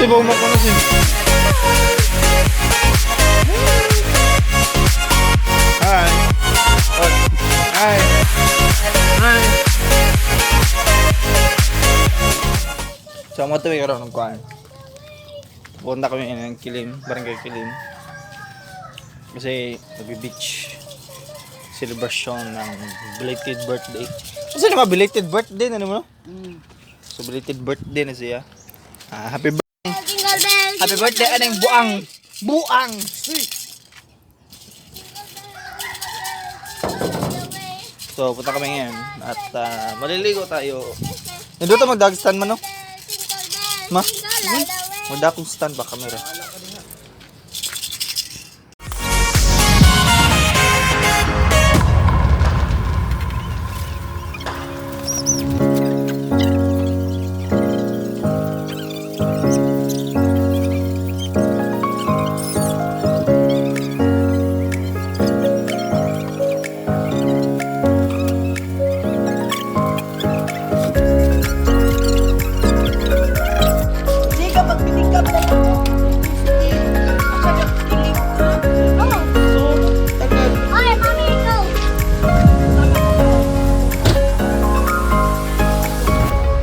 Di ba umakunas yun? Hi. Hi. Hi. So, mga tuwi ka rin ng kuhaan. Punta kami ng Kilim, Barangay Kilim. Kasi nag-beach celebration ng belated birthday. Kasi naman belated birthday na naman, no? So belated birthday na siya. Happy birthday. Happy birthday anong buang. Buang. So punta kami ngayon at maliligo tayo. Hindi to magdagstan man, no? Ma? Magdakong stand ba camera?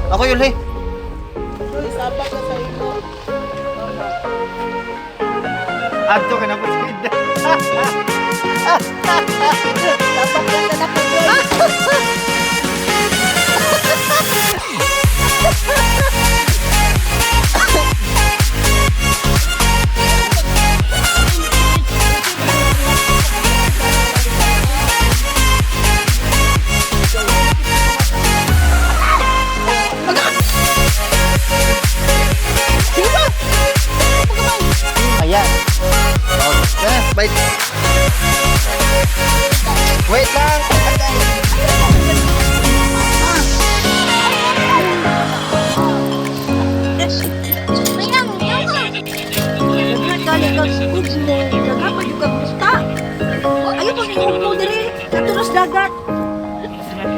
Ako yun, hey. Sabak ka sa ino. Adto ka na po sa kida. Sabak ka na ako. Ayan. Wait. Wait lang. Dagat.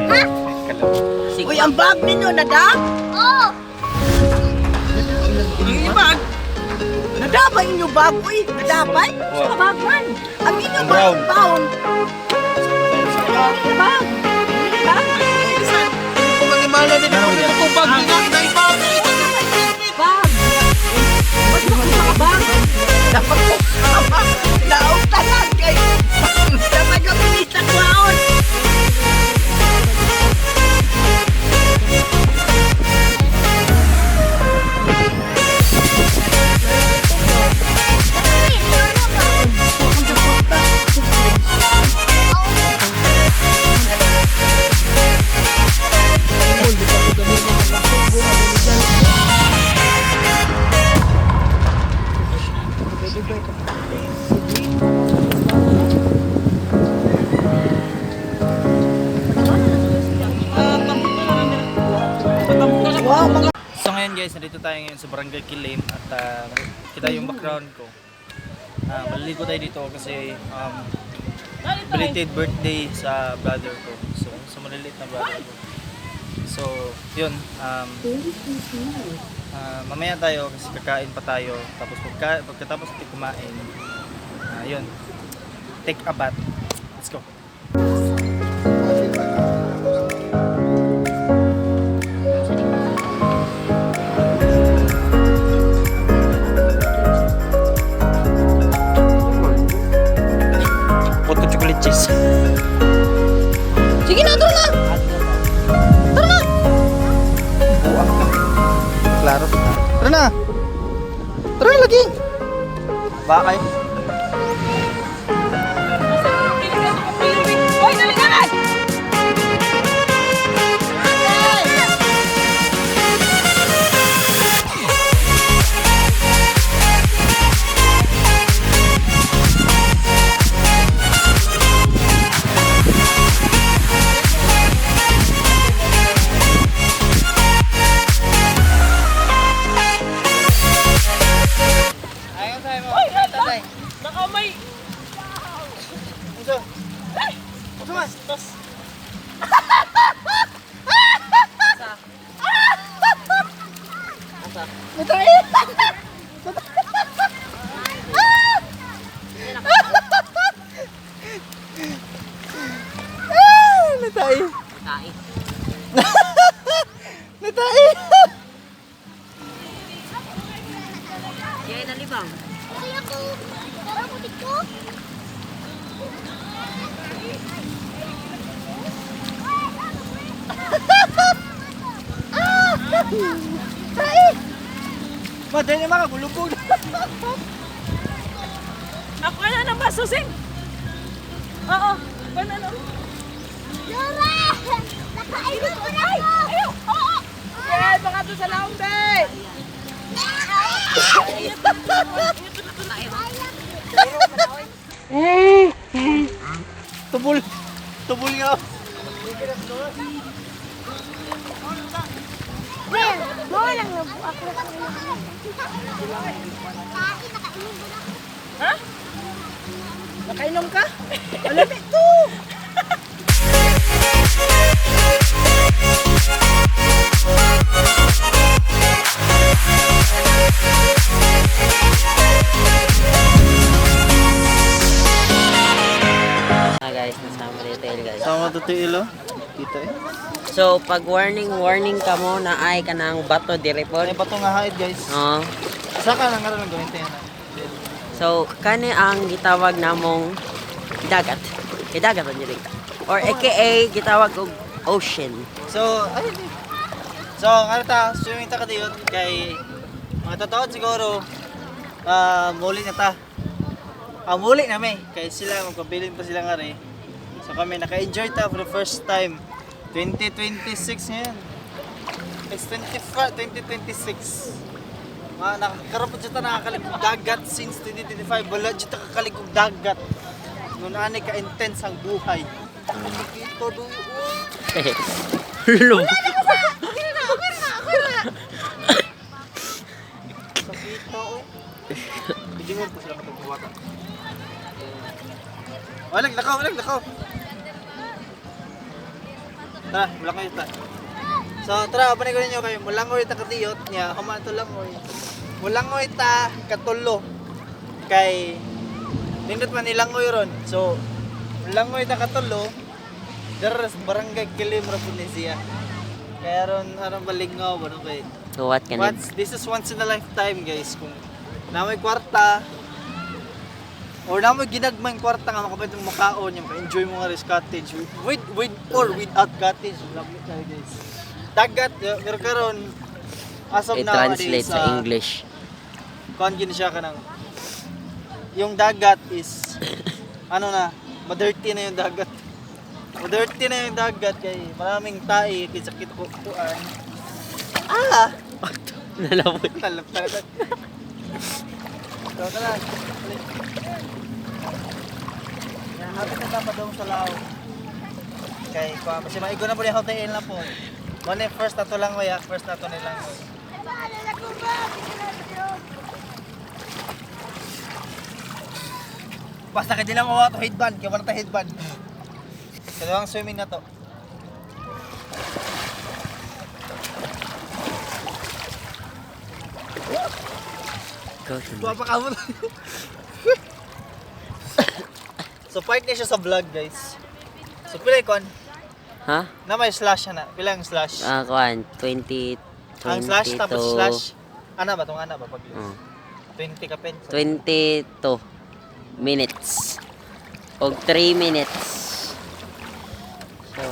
Ha? Uy, ang bag ninyo nada? Oo. Ang bag? Nadabay inyo bag, uy. Nadabay? Sa bag man. Ang inyo bag, baon. Sa bag. Kung mag-imala din ako nila kung bag nila, na ibag. Bag. Ba't mo sa bag? Dapat ko. Naog talag kay. Sa mag-aminita kwaon. So ngayon guys, nandito tayo ngayon sa Barangay Kilim at kita yung background ko. Maliligo tayo dito kasi belated birthday sa brother ko. So maliliit na brother ko. So yun, mamaya tayo kasi kakain pa tayo. Tapos pagkatapos natin kumain, yun, take a bath. Let's go. Puto chocolate cheese. Sige na, tara na. Tara na. Buang ka. Klaro. Tara na. Tara na lagi. Bakay. Hoy, dali ka na. Yan na libang. Kaya ko, tara mo dito. Madali makagulubog. Ako na ng basusing. Oo. Ano? Yara! Nakainom ko na ako! Ayaw! Oo! Yes! Baka doon sa laumbe! Tubol. Tubol nga. Ben, bawa lang na po ako. Ha? Nakainom ka? Alam ito! Guys, nasama detail guys. Sama to ilo. Kita eh. So, pag warning ka mo na ay ka ng bato di report. Ay bato nga haid guys. Oh. Saka nang karon gawin tayo na. So, kani ang gitawag namong dagat. Dagat ang dili. Or aka gitawag og ocean. So, ay di. So, ano ta, swimming ta kadiyot kay mga totoo siguro muli na ta. Muli na may kay sila magpabilin pa sila nga rin. So kami naka-enjoy ta for the first time. 2026 ngayon. It's 2026. Nakakaroon po dyan ta nakakaligog dagat since 2025. Wala dyan ta kakaligog dagat. Nung ani ka-intense ang buhay. Ito doon. Hello. Sakita oh. Bigyan mo po sila matagbuwata. Walang lakaw. Tara, mulangoy ta. So, tara, abanay ko ninyo kayo. Mulangoy ta katiyot niya. Human to langoy. Mulangoy ta katulo. Kay nindot man nilangoy ron. So, mulangoy ta katulo. Daras barangay Kilim Rapunesia. Kaya ron arang balingaw ba no kay. So, what can it? This is once in a lifetime guys. Kung namoy kwarta or namoy ginagmay kwarta nga makapit mong makaon yung enjoy mo nga res cottage with or without cottage love it tayo guys. Dagat pero karon as of now I-translate sa English. kuan gini siya kanang yung dagat is ano na madirty na yung dagat. Madirty na yung dagat kay maraming tae kisakit ko kuan. Nalabot. Talap. So, tara. Yan, hapit na dapat daw sa lao. Kay, kasi maigo na po yung hotel na po. Muna first na to lang mo ya. First na to nilang. Basta ka di lang mawa to headband. Kaya wala ta headband. Dalawang swimming na to. Tuwa pa ka mo. So part niya siya sa vlog guys. So pila ikon? Ha? Na may slash na. Pila ang slash? Kuan 20 Ang slash tapos slash. Ana ba? Itong ana ba? Pag 20 ka pen. 22 minutes. Og 3 minutes. So,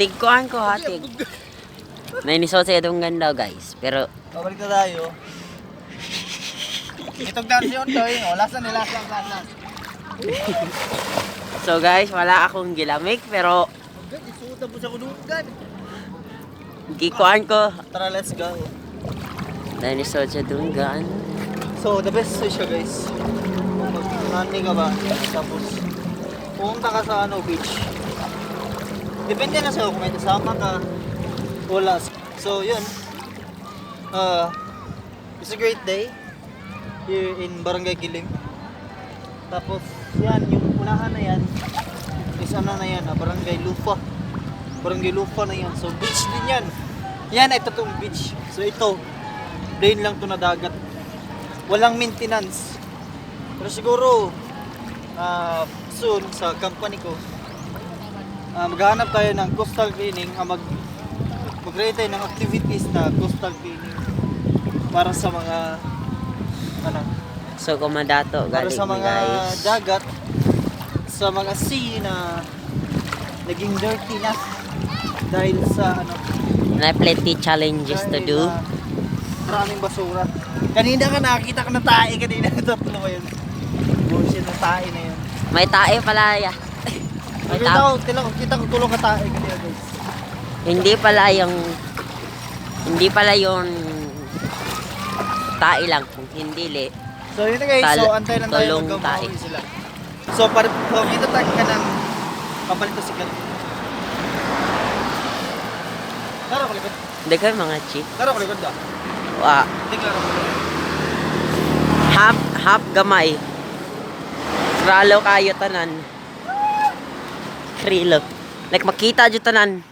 tigkuhan ko ha, tig. Nainisot sa itong ganda guys. Pero, Pabalik na tayo. Itong dance yun to eh. Wala sa nila sa class. so guys, wala akong gilamig. Pero, Agad, isuta po sa kunugan. gikuhan ko. Tara, let's go. Nainisot sa dunggan. So, the best way siya guys. Nani ka ba? Tapos, pumunta ka sa beach. Depende na sa'yo kung may kasama ka. Wala. So, yun. It's a great day here in Barangay Kilim. Tapos, yan, yung unahan na yan is Barangay Lupa. Barangay Lupa na yan. So, beach din yan. Yan ay totoong beach. So, ito, plain lang to na dagat. Walang maintenance. Pero siguro, soon sa company ko, maghahanap tayo ng coastal cleaning, mag-create tayo ng activities na coastal cleaning. para sa mga ano, So kumadato para galing sa ni mga guys. dagat, sa mga sea na naging dirty na dahil sa ano, Na plenty challenges to dahil do. na maraming basura. Kanina ka nakakita ko na tae kanina, tatlo ba yun? Bullshit na tae na yun. May tae pala ya. May Kita ko tulong ka tae kanina guys. Hindi pala yung tae lang, hindi li. So yun na guys, so antay lang tayo Tulong magkamawi tae. sila. So kita tayo ka ng papalito si Gal. Klaro ko likod. Hindi kayo mga cheat. Klaro ko likod da. Hindi klaro ko likod. Half gamay. Kralo kayo tanan. Krilo. Like makita dyo tanan.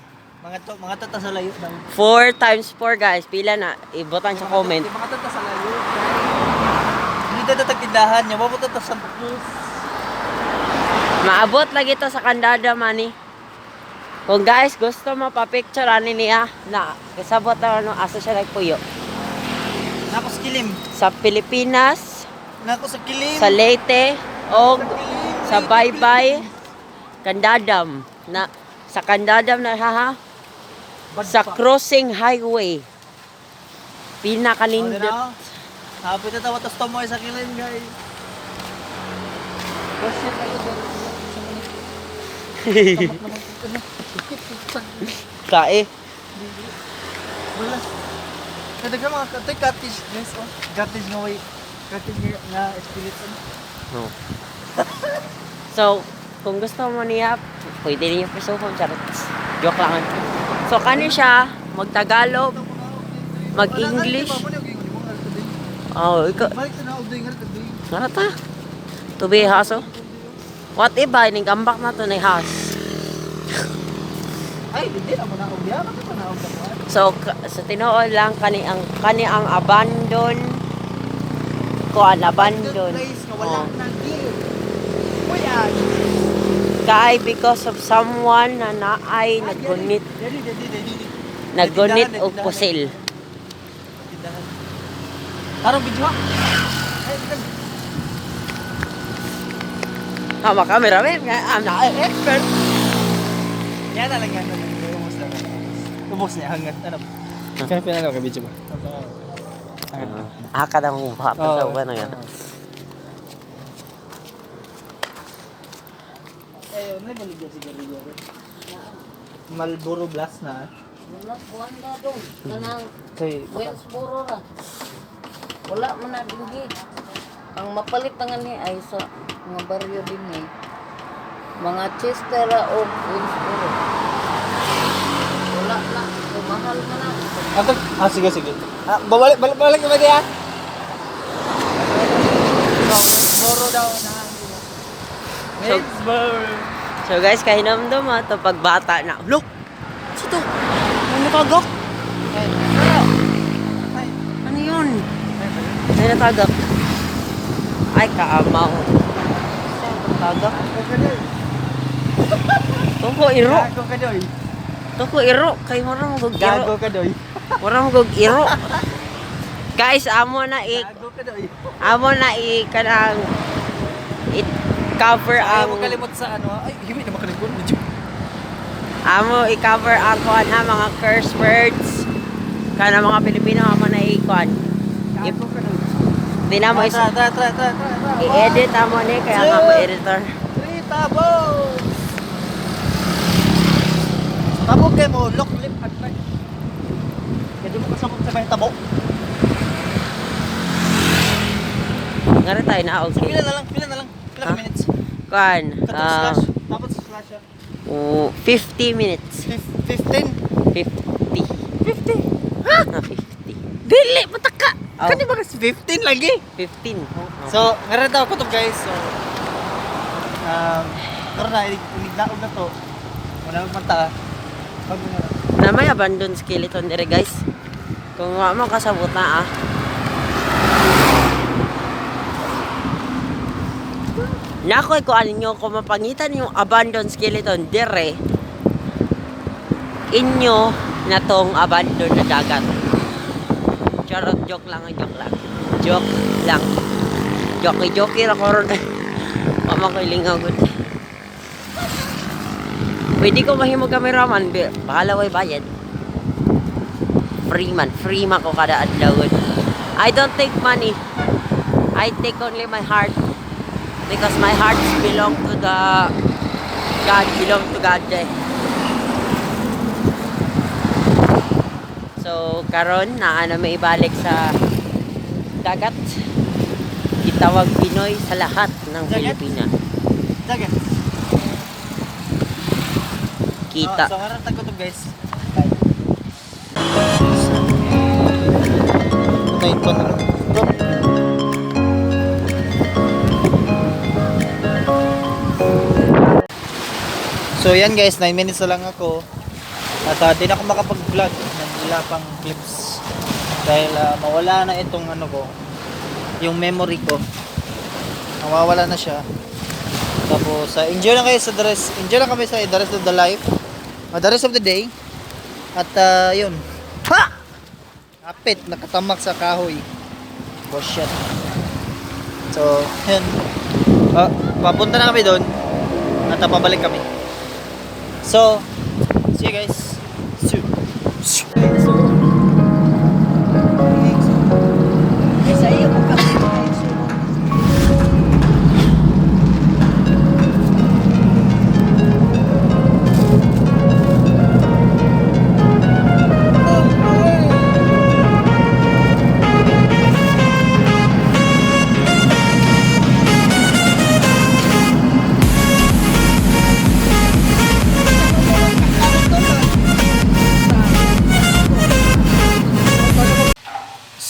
Mga tata sa layo daw. 4 times 4 guys. Pila na. Ibotan sa comment. Mga tata sa layo. Hindi tayo tindahan niya. Mabuto to sa Cruz. Maabot lagi to sa Candada mani. Kung guys gusto mapapicture ani niya na kasabot na ano asa siya nagpuyo. Nako sa kilim. Sa Pilipinas, Nako sa kilim. sa Leyte, o sa Baybay, Candadam. Na, sa Candadam na ha? Sa crossing highway. Pinakalindot. Happy na tawa tas tomoy sa kilim guys. Kae. Wala. Kada ka mga katay cottage guys oh. Cottage nga way. Cottage nga spirit ano. No. So, kung gusto mo niya, pwede niyo pisuhon. Charot. Joke lang. So, kani siya, mag-Tagalog, mag-English. Oh, ikaw. Balik na og dingal today. Narata. Tubi haso. What if ba ning gambak na to na has? Ay, hindi na mo na og diya. Bakit pa na og dapat? So sa tinuod lang kani ang abandon ko an abandon. Place nga wala Oh. nang deal. Kuya. Kay because of someone na naay naggunit Didi. og pusil. Tarong video ha. Ay, Tama camera men, I'm not an expert. yan na lang yan. Umos niya hanggat ano. Kaya pinalo ka video ba? Aka daw mo pa sa uban nga. Eh, may baligya sigarilyo. Marlboro Blast na. Wala kuan na dong. Kanang Kay Wellsboro ra. Wala man na dinhi. Ang mapalit nga ni ay sa mga baryo din eh. Mga Chester o Wellsboro. Wala na. Mahal man na. sige. Balik na ba diya? Wellsboro daw na. So guys, kahinamdom to pagbata na. Look. Sito. Ano tagak? Ano yun? Ay natagak. Ay kaamaw. Tagak. Tungko iro. Gago ka doy. Tungko iro. Kay marang gog Gago iro. ka doy. Marang gog iro. Guys, amo na Gago ka doy. kanang cover Ayaw ang mo kalimot sa ano. Ay, himi na makalimot. Medyo. amo i-cover ang kuan ha mga curse words. Kana mga Pilipino amo na i-kuan. Gago ka doy. Di na mo Tra. i-edit amo ni kaya nga mo editor. Tabo! Tabo kayo mo, lock lip at right. Kaya di mo kasabot sa may tabo. Ngari tayo na So, okay. pila na lang. Pila ka Huh? minutes? Kuan. Katong slash. Dapat sa slash yan. 50 minutes. 15? 50. 50? Ha? 50. Dili, mataka! Oh. Kani ba kasi 15 lagi? 15. So, ngayon daw ko to guys. So, karon na, inignaog na to. Wala magmanta. Pag Na may abandoned skeleton dire guys. Kung wa mo kasabot na ah. Nakoy ko aninyo kung mapangitan yung abandoned skeleton dire. Inyo na tong abandoned na dagat. Charot, joke lang, joke lang. Joke lang. Joke ra ko ron. Mama ko ilingaw gud. Pwede ko mahimo cameraman, bahala way bayad. Free man ko kada adlaw. I don't take money. I take only my heart. Because my heart belong to the God eh. So, karon na may ibalik sa dagat. Gitawag Pinoy sa lahat ng Pilipinas. Dagat. Kita. So, karantag ko to guys. Patayin ko na. So yan guys, 9 minutes na lang ako. At di na ako makapag-vlog ng ilang pang clips. Dahil mawala na itong ano ko, yung memory ko. Mawawala na siya. Tapos enjoy lang kayo sa enjoy lang kami sa the rest of the life. The rest of the day. At yun. Ha! Kapit, nakatamak sa kahoy. Oh shit. So, yun. Papunta na kami doon. At pabalik kami. So, see you guys. Sa iyo mo ka.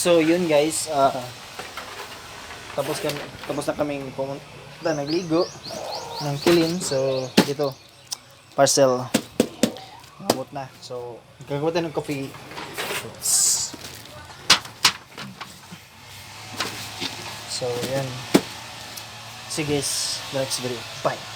So yun guys, tapos na kaming pumunta, nagligo ng Kilin. So dito, parcel mabot na. So gagawa tayo ng coffee. So yan. See you guys, the next video. Bye.